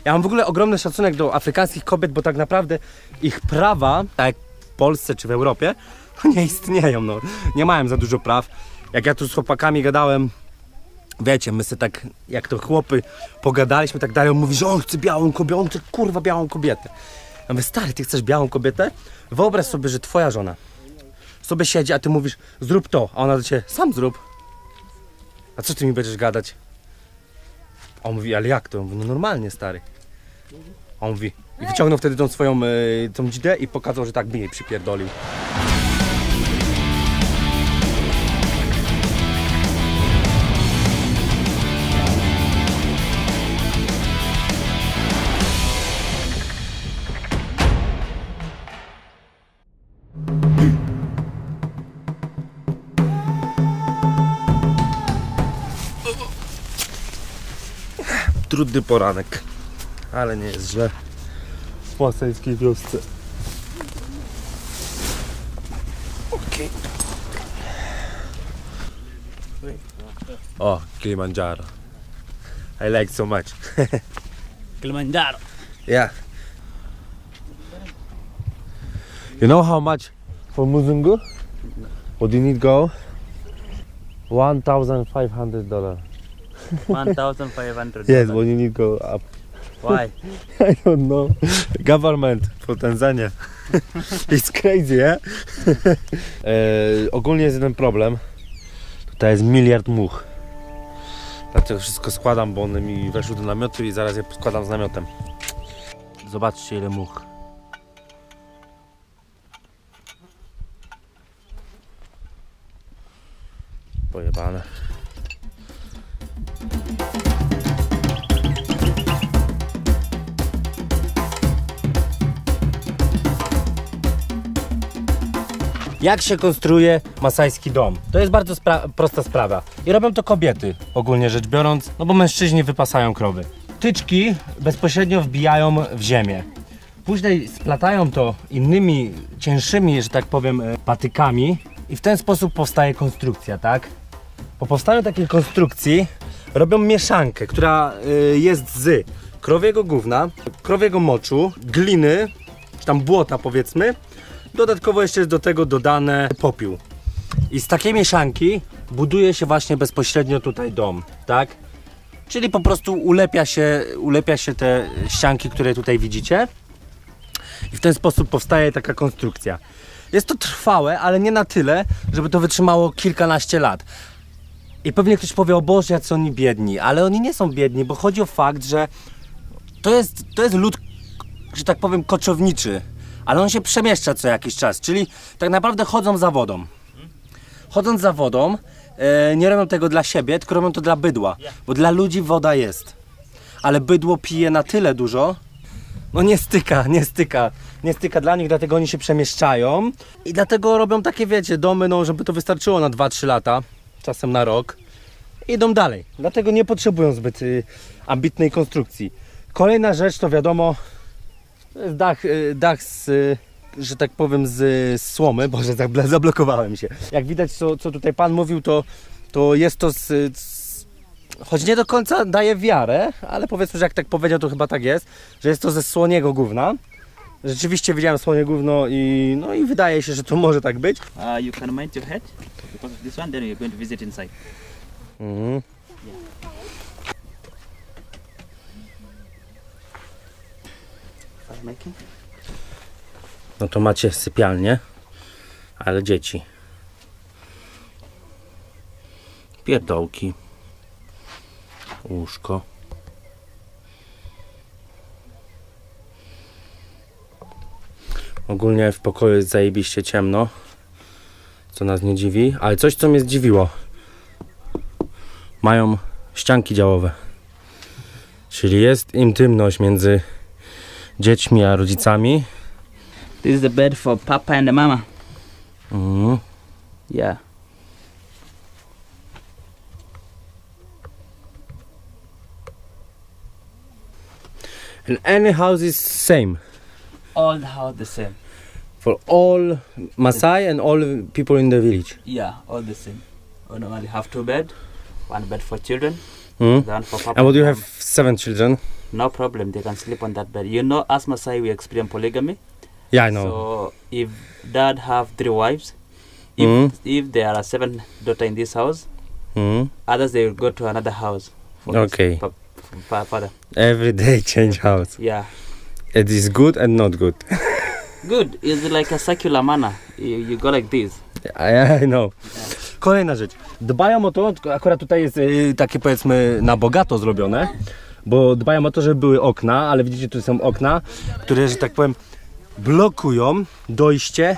Ja mam w ogóle ogromny szacunek do afrykańskich kobiet, bo tak naprawdę ich prawa, tak jak w Polsce czy w Europie, nie istnieją, no. Nie mają za dużo praw. Jak ja tu z chłopakami gadałem, wiecie, my sobie tak, jak to chłopy pogadaliśmy, tak dalej, on mówi, że on chce białą kobietę, on chce kurwa białą kobietę. Ja mówię, stary, ty chcesz białą kobietę? Wyobraź sobie, że twoja żona sobie siedzi, a ty mówisz, zrób to, a ona do ciebie, sam zrób. A co ty mi będziesz gadać? A on mówi, ale jak to? Ja mówię, no normalnie, stary. A on mówi, i wyciągnął wtedy tą swoją tą dzidę i pokazał, że tak by jej przypierdolił. Trudny poranek, ale nie jest źle w płaseńskiej wiosce. Okej. O, Kilimanjaro. I like so much. Kilimanjaro. Yeah. You know how much for Muzungu? What do you need go? $1,500. 1,500. Yes, when you need go up. Why? I don't know. Government for Tanzania. It's crazy, yeah? Ogólnie jest jeden problem. Tutaj jest miliard much. Dlatego wszystko składam, bo one mi weszły do namiotu i zaraz je składam z namiotem. Zobaczcie, ile much. Pojebane. Jak się konstruuje masajski dom? To jest bardzo prosta sprawa. I robią to kobiety, ogólnie rzecz biorąc, no bo mężczyźni wypasają krowy. Tyczki bezpośrednio wbijają w ziemię. Później splatają to innymi, cięższymi, że tak powiem, patykami i w ten sposób powstaje konstrukcja, tak? Po powstaniu takiej konstrukcji robią mieszankę, która jest z krowiego gówna, krowiego moczu, gliny, czy tam błota powiedzmy. Dodatkowo jeszcze jest do tego dodane popiół. I z takiej mieszanki buduje się właśnie bezpośrednio tutaj dom, tak? Czyli po prostu ulepia się te ścianki, które tutaj widzicie. I w ten sposób powstaje taka konstrukcja. Jest to trwałe, ale nie na tyle, żeby to wytrzymało kilkanaście lat. I pewnie ktoś powie, o Boże, jacy oni biedni. Ale oni nie są biedni, bo chodzi o fakt, że to jest lud, że tak powiem, koczowniczy. Ale on się przemieszcza co jakiś czas, czyli tak naprawdę chodzą za wodą. Chodząc za wodą, nie robią tego dla siebie, tylko robią to dla bydła. Bo dla ludzi woda jest. Ale bydło pije na tyle dużo, no nie styka dla nich, dlatego oni się przemieszczają. I dlatego robią takie, wiecie, domy, no żeby to wystarczyło na 2-3 lata, czasem na rok. Idą dalej, dlatego nie potrzebują zbyt ambitnej konstrukcji. Kolejna rzecz to wiadomo, dach z, że tak powiem, z słomy. Boże, zablokowałem się. Jak widać, co tutaj pan mówił, to jest to choć nie do końca daje wiarę, ale powiedzmy, że jak tak powiedział, to chyba tak jest, że jest to ze słoniego gówna. Rzeczywiście widziałem słonie gówno i wydaje się, że to może tak być. You can mount your head because of this one, then you're going to visit inside. Mhm. No to macie sypialnię, ale dzieci. Pierdołki. Łóżko. Ogólnie w pokoju jest zajebiście ciemno, co nas nie dziwi, ale coś, co mnie zdziwiło. Mają ścianki działowe. Czyli jest intymność między dziećmi a rodzicami. This is the bed for Papa and the Mama. Yeah. And any house is same. All the house the same. For all Maasai and all people in the village. Yeah, all the same. We normally have 2 beds. 1 bed for children. Mm. One for Papa. And what do you have 7 children? no problem. They can sleep on that bed. You know, as Masai, we experience polygamy. Yeah, I know. So if dad have 3 wives, if there are 7 daughters in this house, others they will go to another house. For Okay. Father. Every day change house. Yeah. It is good and not good. Good. It's like a circular manner. You go like this. I know. Kolejna rzecz. Dbają o to, akurat tutaj jest takie powiedzmy na bogato zrobione, bo dbają o to, żeby były okna, ale widzicie, tu są okna, które, że tak powiem, blokują dojście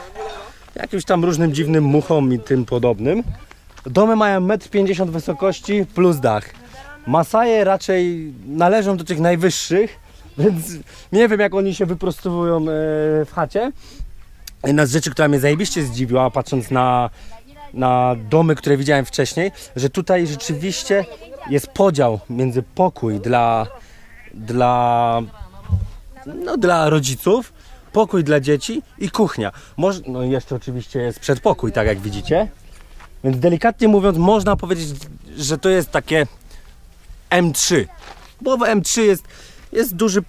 jakimś tam różnym dziwnym muchom i tym podobnym. Domy mają 1,50 m wysokości plus dach. Masaje raczej należą do tych najwyższych, więc nie wiem, jak oni się wyprostowują w chacie. Jedna z rzeczy, która mnie zajebiście zdziwiła, patrząc na domy, które widziałem wcześniej, że tutaj rzeczywiście jest podział między pokój dla rodziców, pokój dla dzieci i kuchnia. No jeszcze oczywiście jest przedpokój, tak jak widzicie. Więc delikatnie mówiąc, można powiedzieć, że to jest takie M3. Bo w M3 jest duży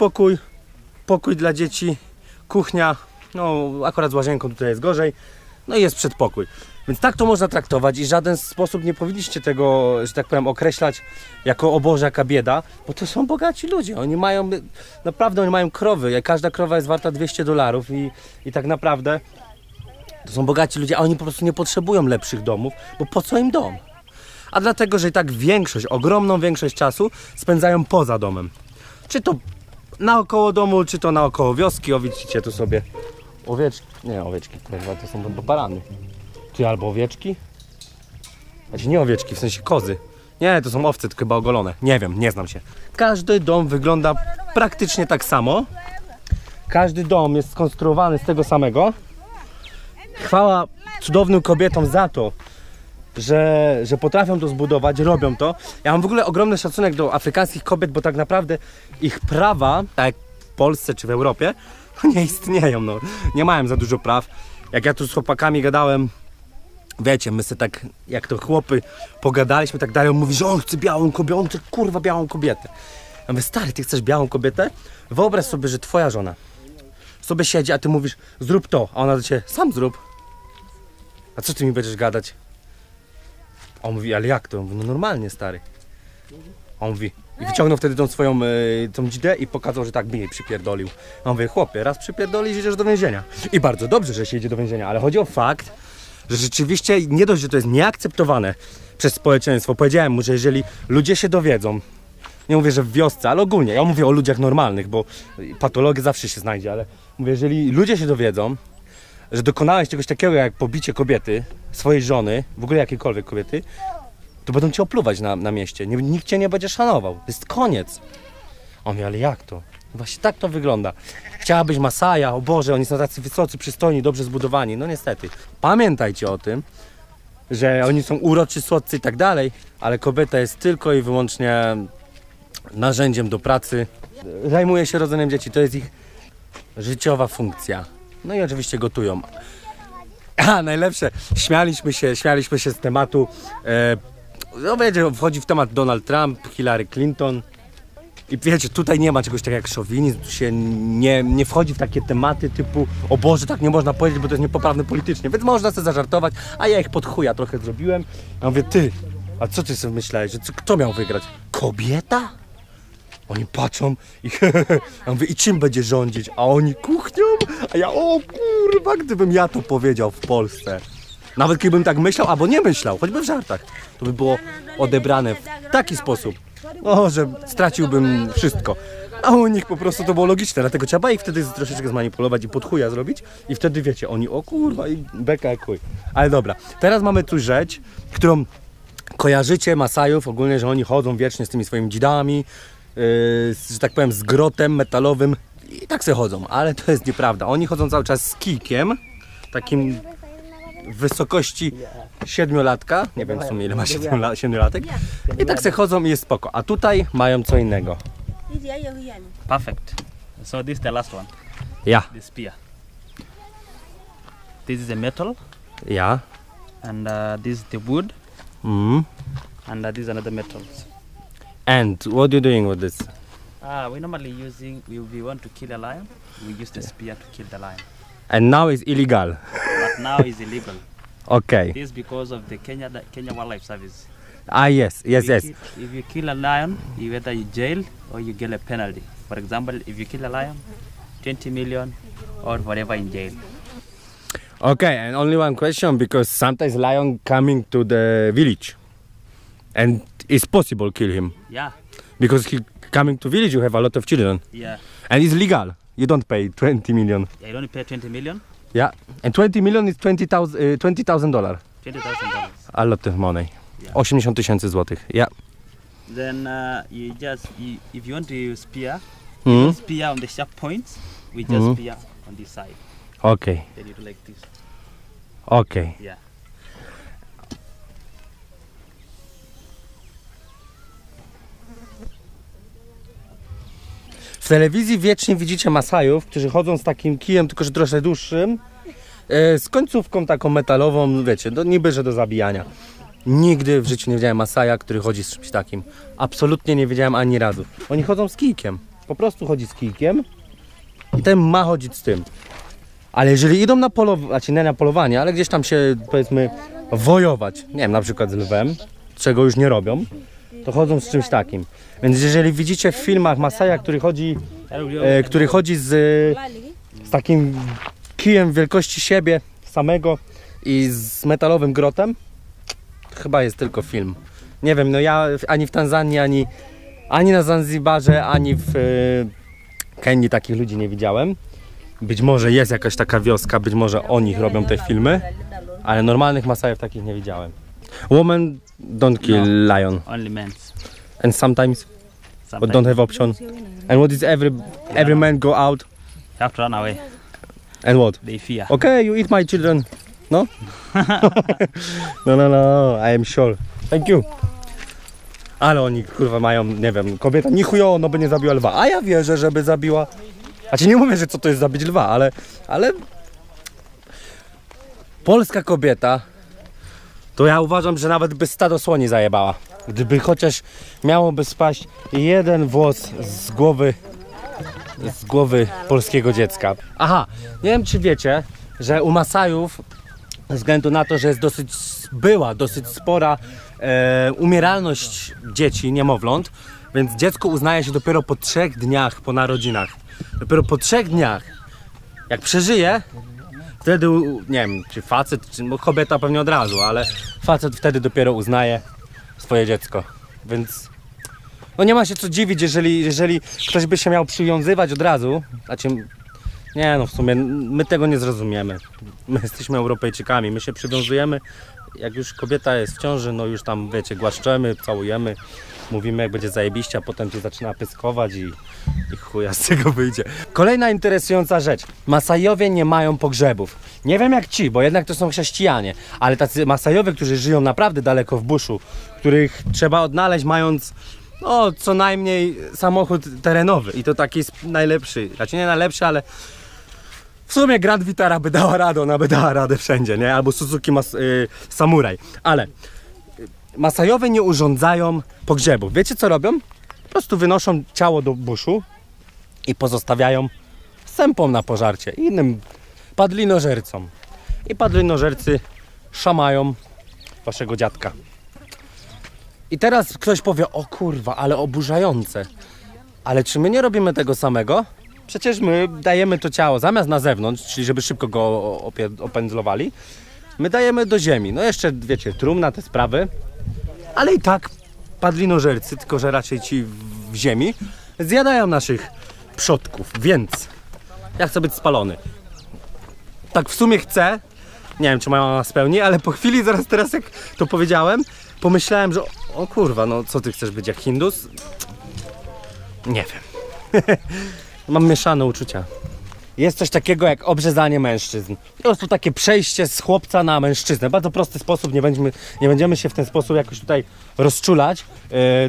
pokój dla dzieci, kuchnia, no akurat z łazienką tutaj jest gorzej, no i jest przedpokój. Więc tak to można traktować i w żaden sposób nie powinniście tego, że tak powiem, określać jako o Boże, jaka bieda, bo to są bogaci ludzie. Oni mają, naprawdę oni mają krowy, każda krowa jest warta $200 i tak naprawdę to są bogaci ludzie, a oni po prostu nie potrzebują lepszych domów, bo po co im dom? A dlatego, że i tak ogromną większość czasu spędzają poza domem. Czy to naokoło domu, czy to naokoło wioski. O, widzicie tu sobie owieczki, nie owieczki, kurwa, to są barany. Czy albo owieczki? Znaczy nie owieczki, w sensie kozy. Nie, to są owce, tylko chyba ogolone. Nie wiem, nie znam się. Każdy dom wygląda praktycznie tak samo. Każdy dom jest skonstruowany z tego samego. Chwała cudownym kobietom za to, że potrafią to zbudować, robią to. Ja mam w ogóle ogromny szacunek do afrykańskich kobiet, bo tak naprawdę ich prawa, tak jak w Polsce czy w Europie, nie istnieją. No. Nie mają za dużo praw. Jak ja tu z chłopakami gadałem, wiecie, my sobie tak, jak to chłopy pogadaliśmy, tak dalej, on mówi, że on chce białą kobietę, on chce kurwa białą kobietę. Ja mówię, stary, ty chcesz białą kobietę? Wyobraź sobie, że twoja żona sobie siedzi, a ty mówisz, zrób to, a ona do ciebie, sam zrób. A co ty mi będziesz gadać? A on mówi, ale jak to? Ja mówię, no normalnie, stary. A on mówi, i wyciągnął wtedy tą swoją tą dzidę i pokazał, że tak by jej przypierdolił. A on mówi, chłopie, raz przypierdolisz, idziesz do więzienia. I bardzo dobrze, że się idzie do więzienia, ale chodzi o fakt, że rzeczywiście nie dość, że to jest nieakceptowane przez społeczeństwo. Powiedziałem mu, że jeżeli ludzie się dowiedzą, nie mówię, że w wiosce, ale ogólnie, ja mówię o ludziach normalnych, bo patologia zawsze się znajdzie, ale mówię, jeżeli ludzie się dowiedzą, że dokonałeś czegoś takiego jak pobicie kobiety, swojej żony, w ogóle jakiejkolwiek kobiety, to będą cię opluwać na mieście. Nikt cię nie będzie szanował. To jest koniec. On mówi, ale jak to? Właśnie tak to wygląda. Chciałabyś Masaja, o Boże, oni są tacy wysocy, przystojni, dobrze zbudowani. No niestety. Pamiętajcie o tym, że oni są uroczy, słodcy i tak dalej, ale kobieta jest tylko i wyłącznie narzędziem do pracy. Zajmuje się rodzeniem dzieci, to jest ich życiowa funkcja. No i oczywiście gotują. A najlepsze, śmialiśmy się z tematu, no wiecie, wchodzi w temat Donald Trump, Hillary Clinton. I wiecie, tutaj nie ma czegoś takiego jak szowinizm, tu się nie wchodzi w takie tematy typu o Boże, tak nie można powiedzieć, bo to jest niepoprawne politycznie, więc można sobie zażartować, a ja ich pod chuja trochę zrobiłem. Ja mówię, ty, a co ty sobie myślałeś, że kto miał wygrać? Kobieta? Oni patrzą i ja mówię, i czym będzie rządzić? A oni kuchnią? A ja, o kurwa, gdybym ja to powiedział w Polsce. Nawet gdybym tak myślał, albo nie myślał, choćby w żartach, to by było odebrane w taki sposób, o, że straciłbym wszystko. A u nich po prostu to było logiczne, dlatego trzeba ich wtedy troszeczkę zmanipulować i pod chuja zrobić. I wtedy wiecie, oni, o kurwa, i beka jak chuj. Ale dobra, teraz mamy tu rzecz, którą kojarzycie Masajów ogólnie, że oni chodzą wiecznie z tymi swoimi dzidami, że tak powiem z grotem metalowym i tak sobie chodzą, ale to jest nieprawda. Oni chodzą cały czas z kijkiem, takim w wysokości 7-latka, nie wiem w sumie ile ma 7-latek, i tak sobie chodzą i jest spoko. A tutaj mają co innego. Perfect. So this is the last one. Ja. The spear. This is the metal. Ja. And this is the wood. Mm. And this is another metals. And what are you doing with this? We normally using, we want to kill a lion, we use the spear to kill the lion. And now it's illegal. But now it's illegal. Okay. This is because of the Kenya Wildlife Service. Ah, yes. If you kill a lion, you either you jail or you get a penalty. For example, if you kill a lion, 20 million or whatever in jail. Okay, and only one question, because sometimes lion coming to the village and it's possible kill him. Yeah. Because he coming to village, you have a lot of children. Yeah. And it's legal. You don't pay 20 million. Yeah, you only pay 20 million. Yeah. And 20 million is $20,000. $20,000. A lot of money. Yeah. 80,000 złotych. Yeah. Then you just, if you want to spear, Mm. spear on the sharp points, we just spear on this side. Okay. Then you do like this. Okay. Yeah. W telewizji wiecznie widzicie Masajów, którzy chodzą z takim kijem, tylko że troszkę dłuższym, z końcówką taką metalową, wiecie, niby że do zabijania. Nigdy w życiu nie widziałem Masaja, który chodzi z czymś takim. Absolutnie nie wiedziałem ani razu. Oni chodzą z kijkiem. Po prostu chodzi z kijkiem i ten ma chodzić z tym. Ale jeżeli idą na polowanie, znaczy nie na polowanie, ale gdzieś tam się, powiedzmy, wojować, nie wiem, na przykład z lwem, czego już nie robią, to chodzą z czymś takim. Więc jeżeli widzicie w filmach Masaja, który chodzi z takim kijem wielkości siebie samego i z metalowym grotem, chyba jest tylko film. Nie wiem, no ja ani w Tanzanii, ani na Zanzibarze, ani w Kenii takich ludzi nie widziałem. Być może jest jakaś taka wioska, być może o nich robią te filmy, ale normalnych Masajów takich nie widziałem. Women don't kill lion. Only men. And sometimes, but don't have option. And what is every man go out? You have to run away. And what? They fear. Okay, you eat my children. No? No, I am sure. Thank you. Ale oni kurwa mają, nie wiem, kobieta ni chujowo, no by nie zabiła lwa. A ja wierzę, żeby zabiła. Znaczy nie mówię, że co to jest zabić lwa, ale polska kobieta, to ja uważam, że nawet by stado słoni zajebała. Gdyby chociaż miałoby spaść jeden włos z głowy polskiego dziecka. Aha, nie wiem czy wiecie, że u Masajów, ze względu na to, że jest była dosyć spora umieralność dzieci, niemowląt, więc dziecko uznaje się dopiero po 3 dniach po narodzinach. Dopiero po 3 dniach, jak przeżyje, wtedy, nie wiem, czy facet, czy no kobieta pewnie od razu, ale facet wtedy dopiero uznaje swoje dziecko, więc no nie ma się co dziwić, jeżeli ktoś by się miał przywiązywać od razu, znaczy, nie no w sumie my tego nie zrozumiemy, my jesteśmy Europejczykami, my się przywiązujemy, jak już kobieta jest w ciąży, no już tam wiecie, głaszczemy, całujemy, mówimy jak będzie zajebiście, a potem tu zaczyna pyskować i chuja z tego wyjdzie. Kolejna interesująca rzecz. Masajowie nie mają pogrzebów. Nie wiem jak ci, bo jednak to są chrześcijanie, ale tacy Masajowie, którzy żyją naprawdę daleko w buszu, których trzeba odnaleźć mając no co najmniej samochód terenowy i to taki najlepszy, znaczy nie najlepszy, ale w sumie Grand Vitara by dała radę, ona by dała radę wszędzie, nie? Albo Suzuki Samurai, ale Masajowie nie urządzają pogrzebów. Wiecie co robią? Po prostu wynoszą ciało do buszu i pozostawiają sępom na pożarcie, innym padlinożercom. I padlinożercy szamają waszego dziadka. I teraz ktoś powie, o kurwa, ale oburzające. Ale czy my nie robimy tego samego? Przecież my dajemy to ciało zamiast na zewnątrz, czyli żeby szybko go opędzlowali, my dajemy do ziemi. No jeszcze, wiecie, trumna, te sprawy. Ale i tak padlinożercy, tylko że raczej ci w ziemi, zjadają naszych przodków, więc ja chcę być spalony. Tak w sumie chcę, nie wiem czy moja mama spełni, ale po chwili, zaraz teraz jak to powiedziałem, pomyślałem, że o kurwa, no co ty chcesz być jak Hindus? Nie wiem. Mam mieszane uczucia. Jest coś takiego jak obrzezanie mężczyzn. Po prostu takie przejście z chłopca na mężczyznę. Bardzo prosty sposób, nie będziemy się w ten sposób jakoś tutaj rozczulać.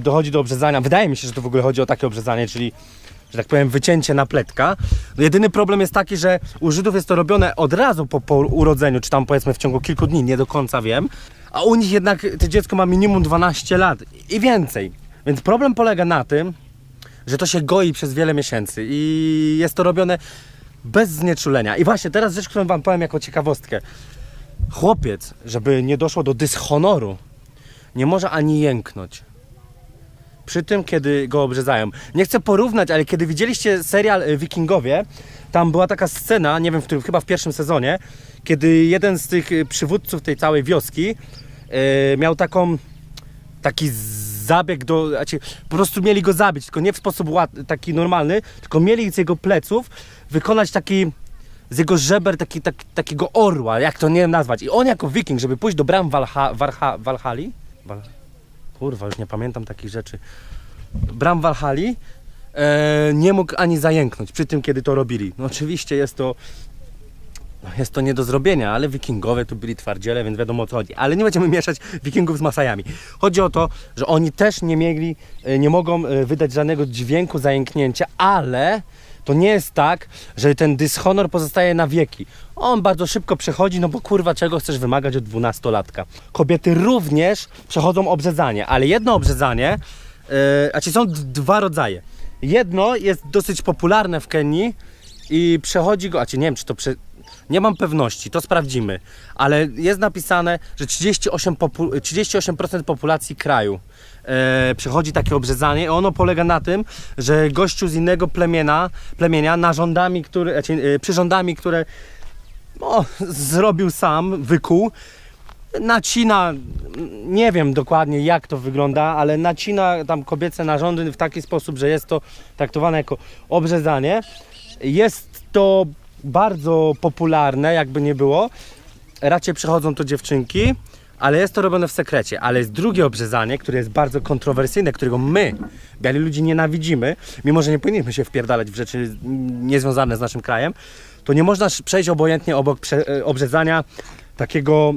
Dochodzi do obrzezania. Wydaje mi się, że to w ogóle chodzi o takie obrzezanie, czyli, że tak powiem, wycięcie napletka. No, jedyny problem jest taki, że u Żydów jest to robione od razu po urodzeniu, czy tam powiedzmy w ciągu kilku dni, nie do końca wiem. A u nich jednak to dziecko ma minimum 12 lat i więcej. Więc problem polega na tym, że to się goi przez wiele miesięcy i jest to robione bez znieczulenia. I właśnie teraz rzecz, którą wam powiem jako ciekawostkę. Chłopiec, żeby nie doszło do dyshonoru, nie może ani jęknąć przy tym, kiedy go obrzezają. Nie chcę porównać, ale kiedy widzieliście serial Wikingowie, tam była taka scena, nie wiem, chyba w pierwszym sezonie, kiedy jeden z tych przywódców tej całej wioski miał taki zabieg znaczy, po prostu mieli go zabić, tylko nie w sposób taki normalny, tylko mieli z jego pleców wykonać z jego żeber takiego orła, jak to nie wiem nazwać. I on jako wiking, żeby pójść do bram Walhali, kurwa, już nie pamiętam takich rzeczy, bram Walhali, nie mógł ani zajęknąć przy tym, kiedy to robili. No oczywiście jest to nie do zrobienia, ale wikingowie to byli twardziele, więc wiadomo o co chodzi. Ale nie będziemy mieszać wikingów z Masajami. Chodzi o to, że oni też nie mogą wydać żadnego dźwięku zajęknięcia, ale to nie jest tak, że ten dyshonor pozostaje na wieki. On bardzo szybko przechodzi, no bo kurwa, czego chcesz wymagać od 12-latka. Kobiety również przechodzą obrzezanie, ale jedno obrzezanie, znaczy są dwa rodzaje. Jedno jest dosyć popularne w Kenii i przechodzi go, nie wiem, czy to nie mam pewności, to sprawdzimy, ale jest napisane, że 38% populacji kraju przechodzi takie obrzezanie i ono polega na tym, że gościu z innego plemienia przyrządami, które zrobił sam, wykuł, nacina, nie wiem dokładnie jak to wygląda, ale nacina tam kobiece narządy w taki sposób, że jest to traktowane jako obrzezanie. Jest to bardzo popularne, jakby nie było. Raczej przechodzą to dziewczynki, ale jest to robione w sekrecie. Ale jest drugie obrzezanie, które jest bardzo kontrowersyjne, którego my, biali ludzie, nienawidzimy, mimo że nie powinniśmy się wpierdalać w rzeczy niezwiązane z naszym krajem, to nie można przejść obojętnie obok obrzezania takiego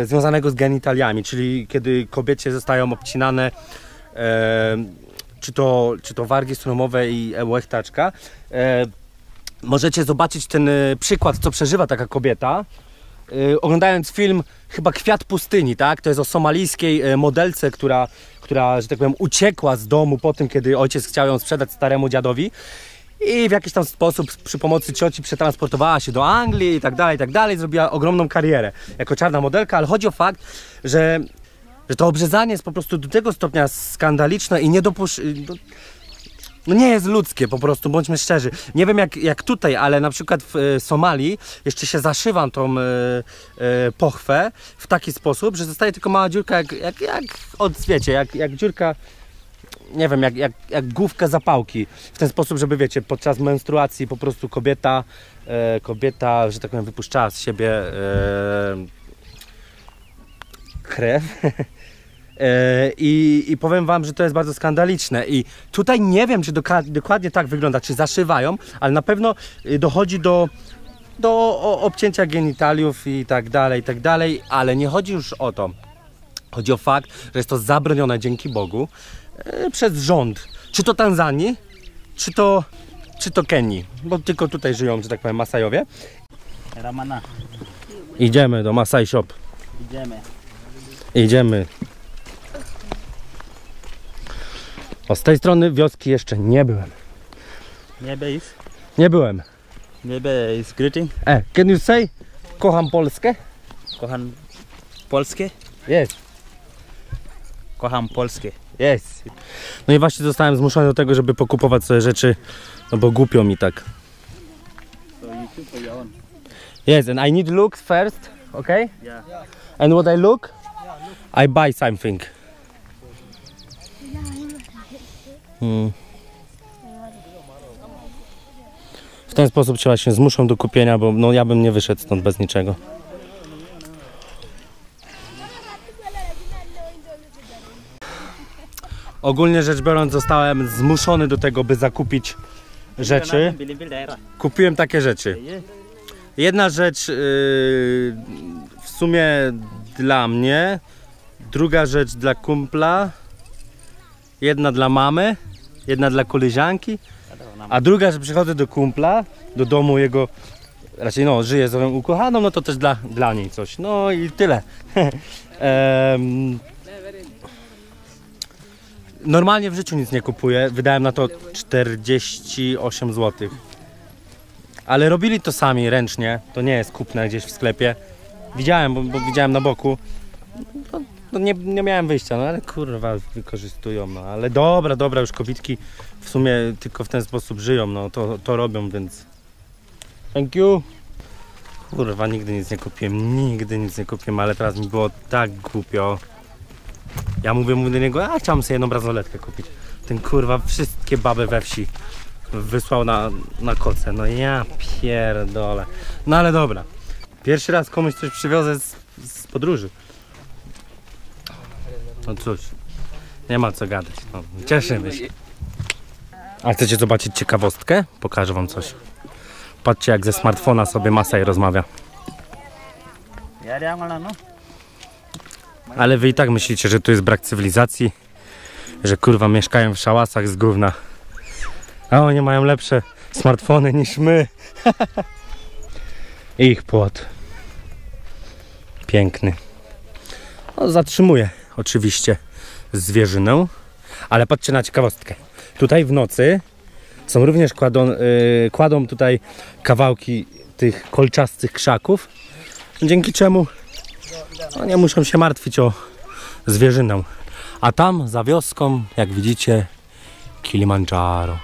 związanego z genitaliami, czyli kiedy kobiecie zostają obcinane czy to wargi strumowe i łechtaczka. Możecie zobaczyć ten przykład, co przeżywa taka kobieta, oglądając film chyba Kwiat Pustyni, tak? To jest o somalijskiej modelce, która, że tak powiem, uciekła z domu po tym, kiedy ojciec chciał ją sprzedać staremu dziadowi i w jakiś tam sposób przy pomocy cioci przetransportowała się do Anglii i tak dalej, zrobiła ogromną karierę jako czarna modelka, ale chodzi o fakt, że to obrzezanie jest po prostu do tego stopnia skandaliczne i no nie jest ludzkie po prostu, bądźmy szczerzy. Nie wiem jak tutaj, ale na przykład w Somalii jeszcze się zaszywa tą pochwę w taki sposób, że zostaje tylko mała dziurka jak dziurka, nie wiem, jak główka zapałki. W ten sposób, żeby wiecie, podczas menstruacji po prostu kobieta, że tak powiem, wypuszczała z siebie krew. I powiem wam, że to jest bardzo skandaliczne i tutaj nie wiem, czy dokładnie tak wygląda, czy zaszywają, ale na pewno dochodzi do obcięcia genitaliów i tak dalej, ale nie chodzi już o to. Chodzi o fakt, że jest to zabronione, dzięki Bogu, przez rząd, czy to Tanzanii, czy to Kenii, bo tylko tutaj żyją, że tak powiem, Masajowie. Ramana. Idziemy do Masai Shop. Idziemy. O, z tej strony wioski jeszcze nie byłem. Nie byłem. Maybe is greeting. Can you say kocham Polskę? Kocham Polskę? Yes. Kocham Polskę. Yes. No i właśnie zostałem zmuszony do tego, żeby pokupować sobie rzeczy, no bo głupio mi tak. So you choose for your own. Yes, and I need look first, okay? Yeah. And what I look? I buy something. W ten sposób trzeba się zmuszą do kupienia, bo no ja bym nie wyszedł stąd bez niczego. Ogólnie rzecz biorąc, zostałem zmuszony do tego, by zakupić rzeczy. Kupiłem takie rzeczy. Jedna rzecz w sumie dla mnie, druga rzecz dla kumpla, jedna dla mamy, jedna dla koleżanki, a druga, że przychodzę do kumpla, do domu jego, raczej no, żyję z swoją ukochaną, no to też dla niej coś. No i tyle. Normalnie w życiu nic nie kupuję. Wydałem na to 48 zł. Ale robili to sami ręcznie. To nie jest kupne gdzieś w sklepie. Widziałem, bo widziałem na boku. No nie miałem wyjścia, no ale kurwa wykorzystują, no ale dobra, już kobitki w sumie tylko w ten sposób żyją, no to robią, więc thank you. Kurwa, nigdy nic nie kupiłem, ale teraz mi było tak głupio. Ja mówię do niego, a chciałem sobie jedną bransoletkę kupić. Ten kurwa wszystkie baby we wsi wysłał na koce, no ja pierdolę. No ale dobra, pierwszy raz komuś coś przywiozę z podróży. No cóż, nie ma co gadać, no, cieszymy się. A chcecie zobaczyć ciekawostkę? Pokażę wam coś. Patrzcie, jak ze smartfona sobie Masai rozmawia. Ale wy i tak myślicie, że tu jest brak cywilizacji, że kurwa mieszkają w szałasach z gówna. A oni mają lepsze smartfony niż my. Ich płot. Piękny. No, zatrzymuje oczywiście zwierzynę, ale patrzcie na ciekawostkę. Tutaj w nocy są również kładą tutaj kawałki tych kolczastych krzaków, dzięki czemu no, nie muszą się martwić o zwierzynę. A tam za wioską, jak widzicie, Kilimandżaro.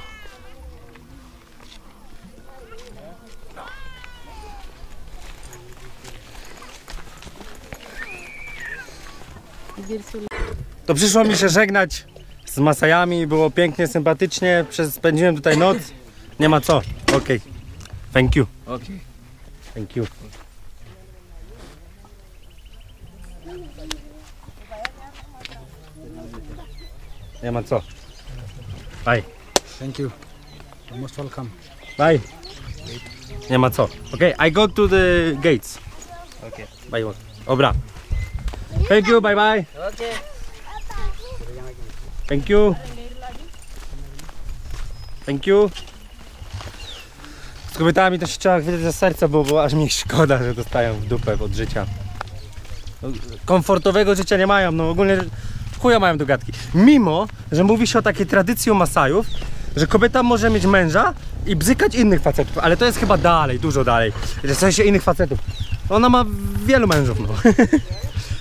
To przyszło mi się żegnać z Masajami, było pięknie, sympatycznie, spędziłem tutaj noc, nie ma co, okej, thank you. Okay. Thank you. Nie ma co. Bye. Thank you. You're most welcome. Bye. Nie ma co. Okay, I go to the gates. Okay. Bye. Dobra. Thank you, bye bye. Okay. Thank you. Thank you. Z kobietami to się trzeba chwycić za serce, bo aż mi szkoda, że dostają w dupę od życia. No, komfortowego życia nie mają, no ogólnie chuja mają do gadki. Mimo, że mówi się o takiej tradycji u Masajów, że kobieta może mieć męża i bzykać innych facetów, ale to jest chyba dalej, dużo dalej. W sensie innych facetów. Ona ma wielu mężów, no.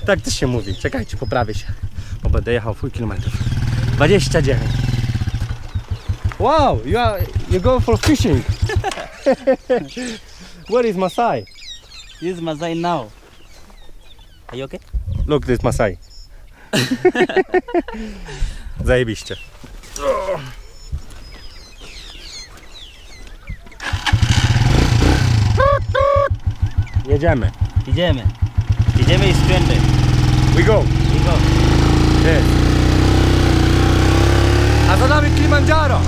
Tak też się mówi. Czekajcie, poprawię się. Bo będę jechał full kilometrów. 29. Wow, you go for fishing. Where is Masai? This is Masai now. Are you okay? Look, this Masai. Zajebiście. Jedziemy. Idziemy is trendy. We go. We go. Yes. A za nami Kilimandżaro.